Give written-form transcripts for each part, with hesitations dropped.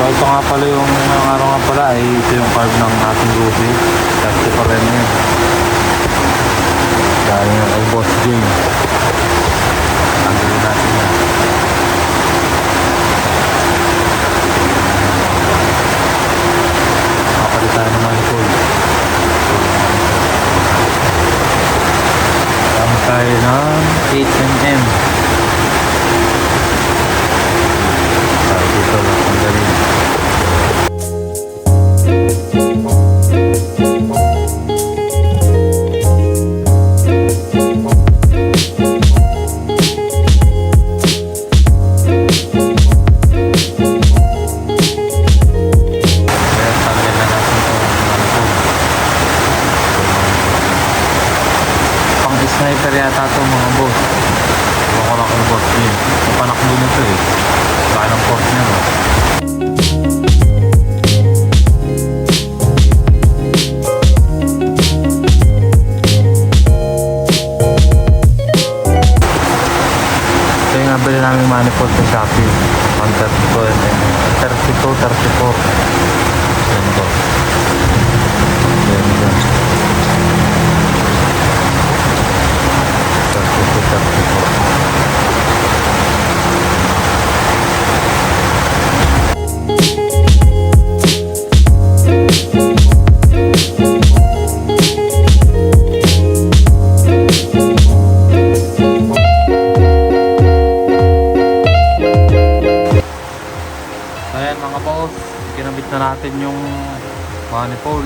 ito nga pala yung ngayong araw nga pala ay ito yung carb ng ating Ruby. Kasi pa rin yun. Dahil yung kay Boss James. Tanggalin natin yan. Makapalit tayo ng manifold. Gamit tayo ng 8mm. Dito lang ang galing. Sniper yata ito mga boss. Huwag ko lang kay boss yun. Napanakbo nito eh. Saka ng port niya no. Ito yung nabili namin manifold sa Shopee. 132 and then 32, 34. Yan boss. Yan yan. Ayan mga boss, kinabit na natin yung manifold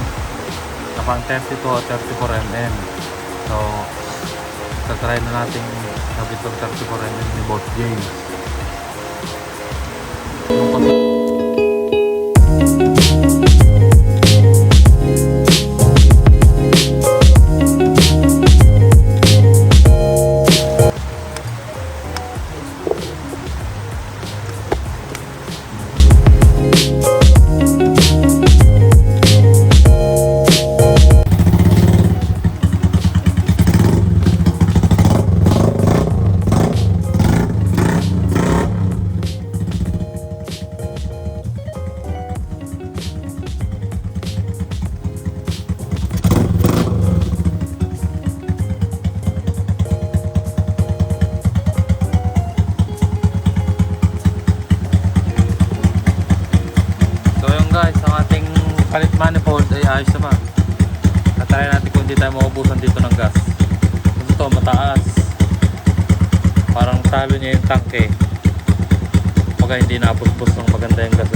na pang 32 o 34mm. So try na natin kabit ng 34mm ni Boss James. Guys, ang ating palit manifold ay ayos naman. Natry natin kung hindi tayo maubusan dito ng gas. Ito mataas. Parang talo niya yung tanke. Pagka hindi napusbos ng maganda yung gas